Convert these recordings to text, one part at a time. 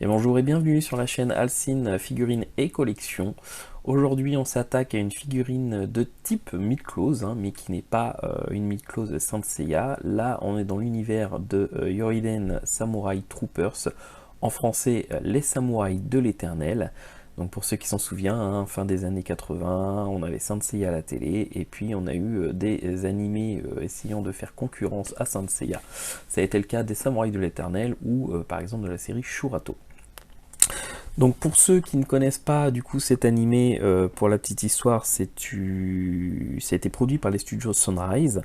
Et bonjour et bienvenue sur la chaîne Alcine Figurines et Collections. Aujourd'hui on s'attaque à une figurine de type Midclose, mais qui n'est pas une Midclose Saint Seiya. Là on est dans l'univers de Yoiden Samurai Troopers, en français les samouraïs de l'éternel. Donc pour ceux qui s'en souviennent, fin des années 80, on avait Saint Seiya à la télé, et puis on a eu des animés essayant de faire concurrence à Saint Seiya. Ça a été le cas des Samouraïs de l'éternel ou par exemple de la série Shurato. Donc pour ceux qui ne connaissent pas du coup cet animé, pour la petite histoire, ça a été produit par les studios Sunrise,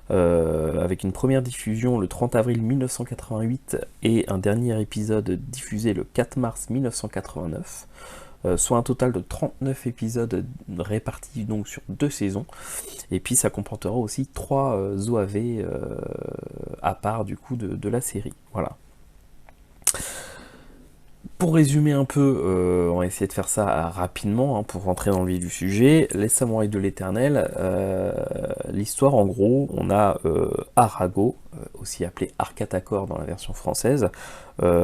avec une première diffusion le 30 avril 1988 et un dernier épisode diffusé le 4 mars 1989. Soit un total de 39 épisodes répartis donc sur 2 saisons, et puis ça comportera aussi 3 OAV à part du coup de la série. Voilà. Pour résumer un peu, on va essayer de faire ça rapidement, pour rentrer dans le vif du sujet. Les samouraïs de l'éternel, l'histoire en gros, on a Arago, aussi appelé Arcatacor dans la version française,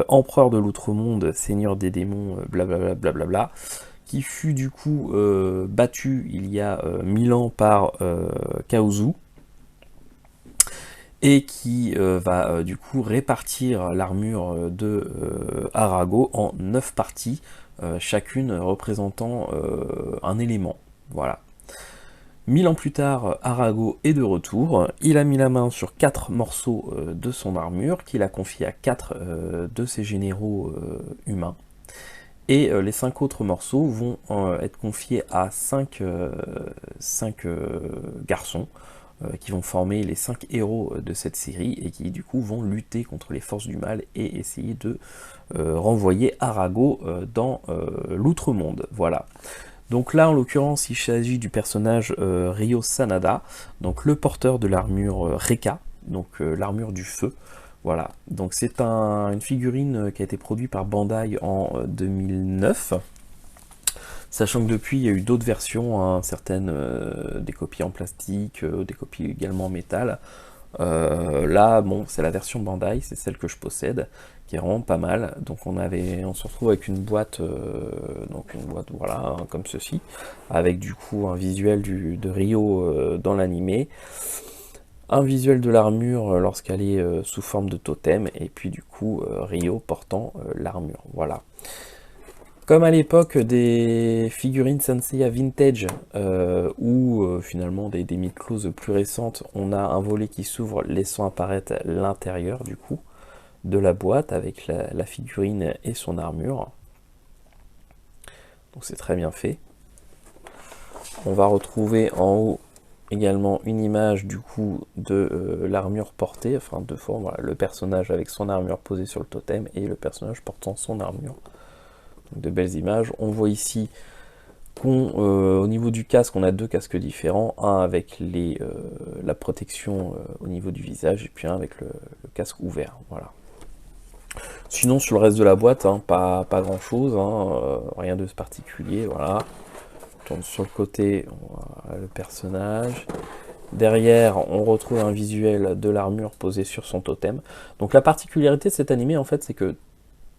empereur de l'outre-monde, seigneur des démons, blablabla, blablabla, qui fut du coup battu il y a 1000 ans par Kaozu, et qui va du coup répartir l'armure de Arago en 9 parties, chacune représentant un élément. Voilà. 1000 ans plus tard, Arago est de retour. Il a mis la main sur 4 morceaux de son armure, qu'il a confié à 4 de ses généraux humains. Et les 5 autres morceaux vont être confiés à 5 garçons, qui vont former les 5 héros de cette série, et qui du coup vont lutter contre les forces du mal et essayer de renvoyer Arago dans l'outre-monde. Voilà. Donc là en l'occurrence il s'agit du personnage Ryo Sanada, donc le porteur de l'armure Reka, donc l'armure du feu. Voilà, donc c'est une figurine qui a été produite par Bandai en 2009, sachant que depuis il y a eu d'autres versions, certaines des copies en plastique, des copies également en métal. Là, bon, c'est la version Bandai, c'est celle que je possède, qui est vraiment pas mal. Donc on se retrouve avec une boîte, voilà, comme ceci, avec du coup un visuel de Ryo dans l'animé, un visuel de l'armure lorsqu'elle est sous forme de totem, et puis du coup Ryo portant l'armure. Voilà. Comme à l'époque des figurines Senseiya Vintage, ou finalement des Midclose plus récentes, on a un volet qui s'ouvre laissant apparaître l'intérieur du coup de la boîte avec la figurine et son armure. Donc c'est très bien fait. On va retrouver en haut également une image du coup de l'armure portée, enfin deux fois, voilà, le personnage avec son armure posée sur le totem et le personnage portant son armure. Donc de belles images. On voit ici qu'au niveau du casque, on a 2 casques différents, un avec la protection au niveau du visage, et puis un avec le casque ouvert. Voilà. Sinon sur le reste de la boîte, pas grand chose, rien de particulier. Voilà. On tourne sur le côté, on voit le personnage. Derrière, on retrouve un visuel de l'armure posée sur son totem. Donc la particularité de cet animé, en fait, c'est que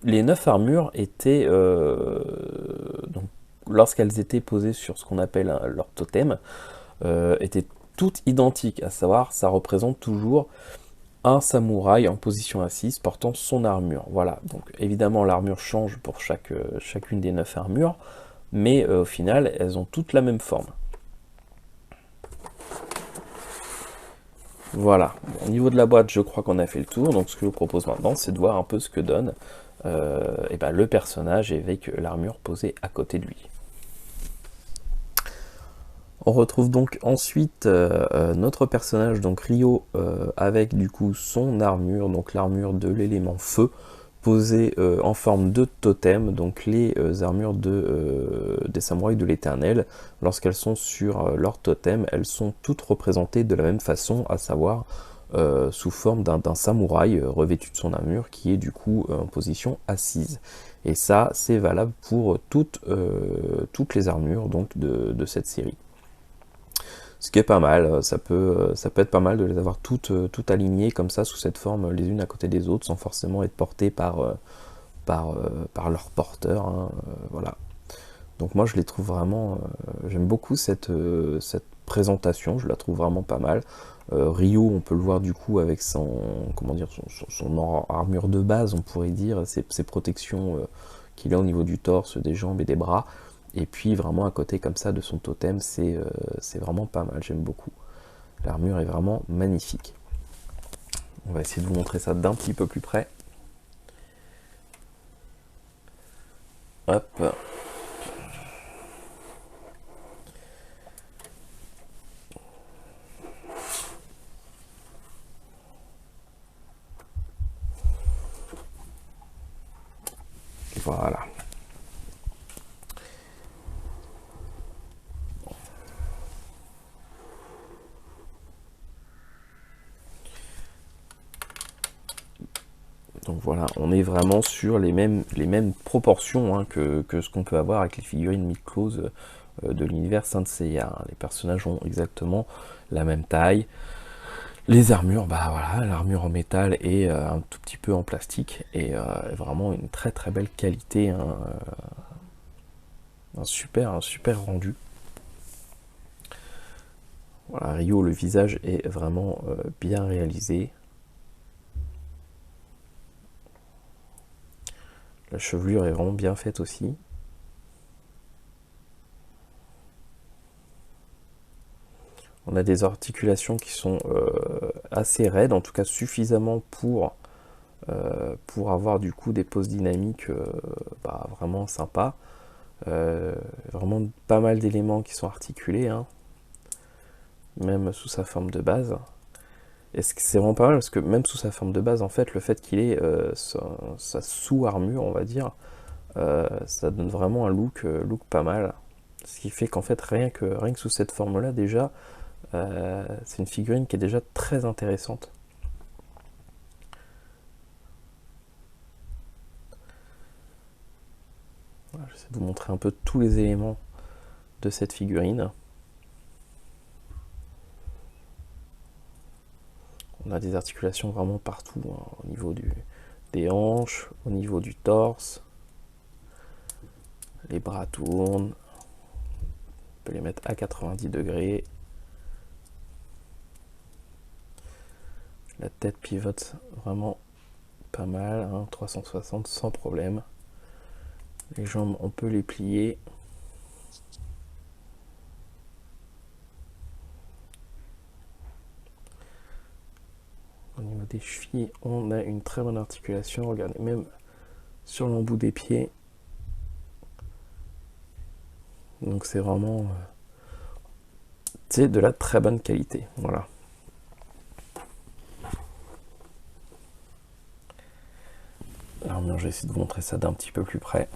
les 9 armures étaient, donc, lorsqu'elles étaient posées sur ce qu'on appelle leur totem, étaient toutes identiques, à savoir, ça représente toujours un samouraï en position assise portant son armure. Voilà, donc évidemment l'armure change pour chacune des 9 armures, mais au final, elles ont toutes la même forme. Voilà, bon, au niveau de la boîte, je crois qu'on a fait le tour, donc ce que je vous propose maintenant, c'est de voir un peu ce que donne le personnage avec l'armure posée à côté de lui. On retrouve donc ensuite notre personnage, donc Ryo, avec du coup son armure, donc l'armure de l'élément feu, posée en forme de totem, donc les armures des samouraïs de l'éternel, lorsqu'elles sont sur leur totem, elles sont toutes représentées de la même façon, à savoir sous forme d'un samouraï revêtu de son armure qui est du coup en position assise. Et ça, c'est valable pour toutes les armures donc de cette série. Ce qui est pas mal, ça peut être pas mal de les avoir toutes alignées comme ça, sous cette forme, les unes à côté des autres, sans forcément être portées par par leur porteur, hein, voilà. Donc moi je les trouve vraiment, j'aime beaucoup cette présentation, je la trouve vraiment pas mal. Ryo, on peut le voir du coup avec son, comment dire, son armure de base, on pourrait dire, ses protections qu'il a au niveau du torse, des jambes et des bras. Et puis vraiment à côté comme ça de son totem, c'est vraiment pas mal, j'aime beaucoup. L'armure est vraiment magnifique. On va essayer de vous montrer ça d'un petit peu plus près. Hop. Voilà. Donc voilà, on est vraiment sur les mêmes proportions, hein, que ce qu'on peut avoir avec les figurines Mid-Close de l'univers Saint Seiya. Les personnages ont exactement la même taille. Les armures, bah voilà, l'armure en métal et un tout petit peu en plastique, et vraiment une très très belle qualité, hein, un super rendu. Voilà, Ryo, le visage est vraiment bien réalisé. La chevelure est vraiment bien faite aussi. On a des articulations qui sont assez raides, en tout cas suffisamment pour avoir du coup des poses dynamiques vraiment sympas. Vraiment pas mal d'éléments qui sont articulés, hein, même sous sa forme de base. Et c'est vraiment pas mal parce que même sous sa forme de base, en fait, le fait qu'il ait sa sous-armure, on va dire, ça donne vraiment un look pas mal. Ce qui fait qu'en fait, rien que sous cette forme-là, déjà, c'est une figurine qui est déjà très intéressante. Voilà, j'essaie de vous montrer un peu tous les éléments de cette figurine. On a des articulations vraiment partout, hein, au niveau des hanches, au niveau du torse. Les bras tournent. On peut les mettre à 90 degrés. La tête pivote vraiment pas mal, hein, 360 sans problème. Les jambes, on peut les plier. Au niveau des chevilles, on a une très bonne articulation. Regardez, même sur l'embout des pieds. Donc c'est vraiment c'est de la très bonne qualité. Voilà. Alors, je vais essayer de vous montrer ça d'un petit peu plus près.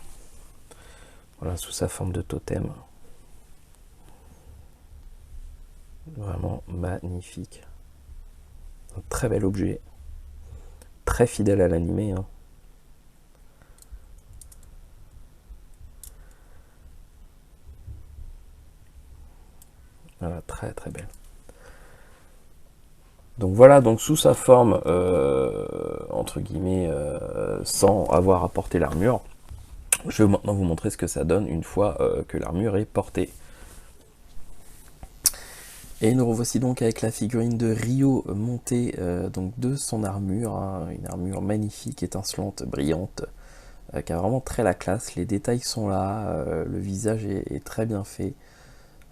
Voilà, sous sa forme de totem. Vraiment magnifique. Un très bel objet. Très fidèle à l'animé, hein. Voilà, très très belle. Donc voilà, donc sous sa forme, entre guillemets, sans avoir à porter l'armure, je vais maintenant vous montrer ce que ça donne une fois que l'armure est portée. Et nous revoici donc avec la figurine de Ryo montée donc de son armure, hein, une armure magnifique, étincelante, brillante, qui a vraiment très la classe. Les détails sont là, le visage est très bien fait.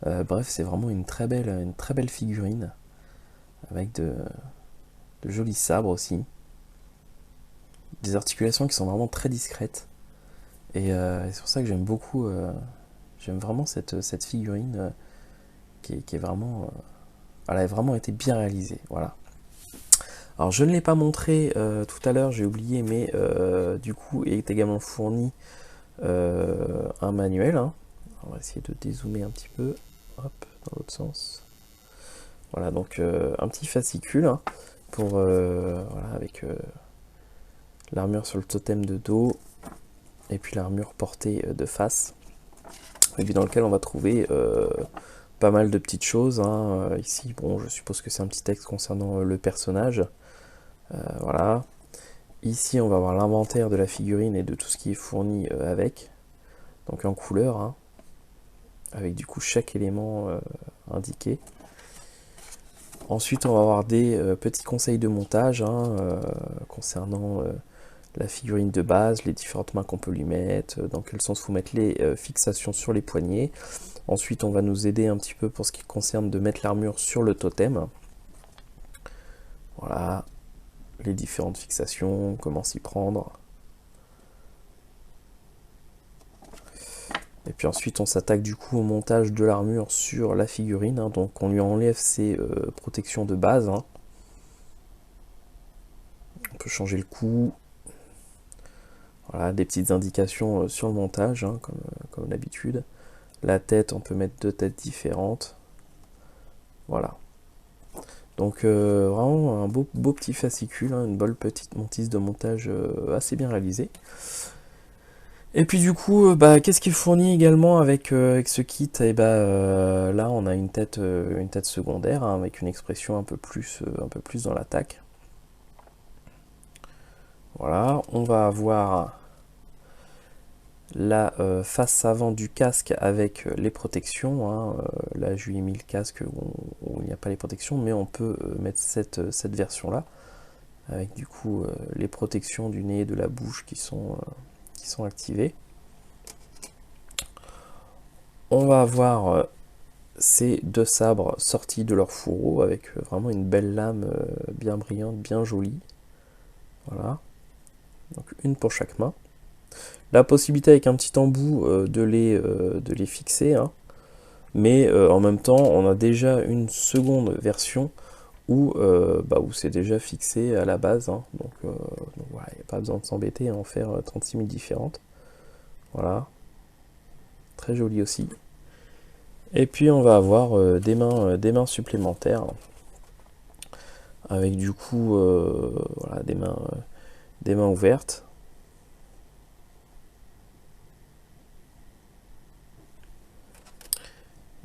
Bref, c'est vraiment une très belle figurine, avec de jolis sabres aussi. Des articulations qui sont vraiment très discrètes. Et c'est pour ça que j'aime beaucoup, j'aime vraiment cette figurine qui est vraiment... elle a vraiment été bien réalisée, voilà. Alors je ne l'ai pas montré tout à l'heure, j'ai oublié, mais du coup est également fourni un manuel, hein. On va essayer de dézoomer un petit peu, hop, dans l'autre sens. Voilà, donc un petit fascicule, hein, pour voilà, avec l'armure sur le totem de dos et puis l'armure portée de face, et puis dans lequel on va trouver pas mal de petites choses, hein. Ici, bon, je suppose que c'est un petit texte concernant le personnage, voilà. Ici, on va avoir l'inventaire de la figurine et de tout ce qui est fourni avec. Donc en couleur, hein, avec du coup chaque élément indiqué. Ensuite, on va avoir des petits conseils de montage hein, concernant la figurine de base, les différentes mains qu'on peut lui mettre, dans quel sens faut mettre les fixations sur les poignets. Ensuite, on va nous aider un petit peu pour ce qui concerne de mettre l'armure sur le totem. Voilà, les différentes fixations, comment s'y prendre. Et puis ensuite, on s'attaque du coup au montage de l'armure sur la figurine. Hein, donc, on lui enlève ses protections de base. Hein. On peut changer le coup. Voilà, des petites indications sur le montage, hein, comme d'habitude. La tête, on peut mettre deux têtes différentes. Voilà. Donc vraiment un beau petit fascicule, hein, une bonne petite notice de montage assez bien réalisée. Et puis du coup, qu'est-ce qu'il fournit également avec ce kit? Et là, on a une tête secondaire hein, avec une expression un peu plus dans l'attaque. Voilà, on va avoir la face avant du casque avec les protections. Hein. Là, je lui ai mis le casque où il n'y a pas les protections, mais on peut mettre cette version-là, avec du coup les protections du nez et de la bouche qui sont activées. On va avoir ces deux sabres sortis de leur fourreau, avec vraiment une belle lame bien brillante, bien jolie. Voilà. Donc une pour chaque main. La possibilité avec un petit embout de les fixer, hein. Mais en même temps, on a déjà une seconde version où c'est déjà fixé à la base. Hein. Donc voilà, il n'y a pas besoin de s'embêter à en faire 36 000 différentes. Voilà. Très joli aussi. Et puis on va avoir des mains supplémentaires. Avec du coup voilà, des mains ouvertes.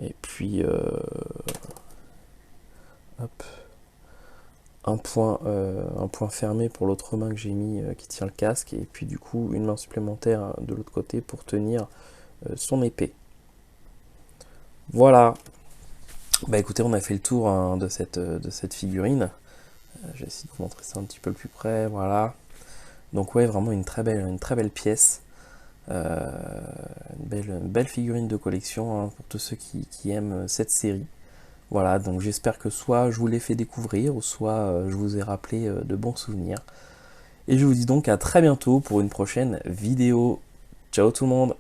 Et puis hop, un point fermé pour l'autre main que j'ai mis qui tient le casque, et puis du coup une main supplémentaire de l'autre côté pour tenir son épée. Voilà. Bah écoutez, on a fait le tour hein, de cette figurine. Je vais essayer de vous montrer ça un petit peu plus près. Voilà. Donc ouais, vraiment une très belle pièce. Une belle figurine de collection hein, pour tous ceux qui aiment cette série. Voilà, donc j'espère que soit je vous l'ai fait découvrir, ou soit je vous ai rappelé de bons souvenirs. Et je vous dis donc à très bientôt pour une prochaine vidéo. Ciao tout le monde!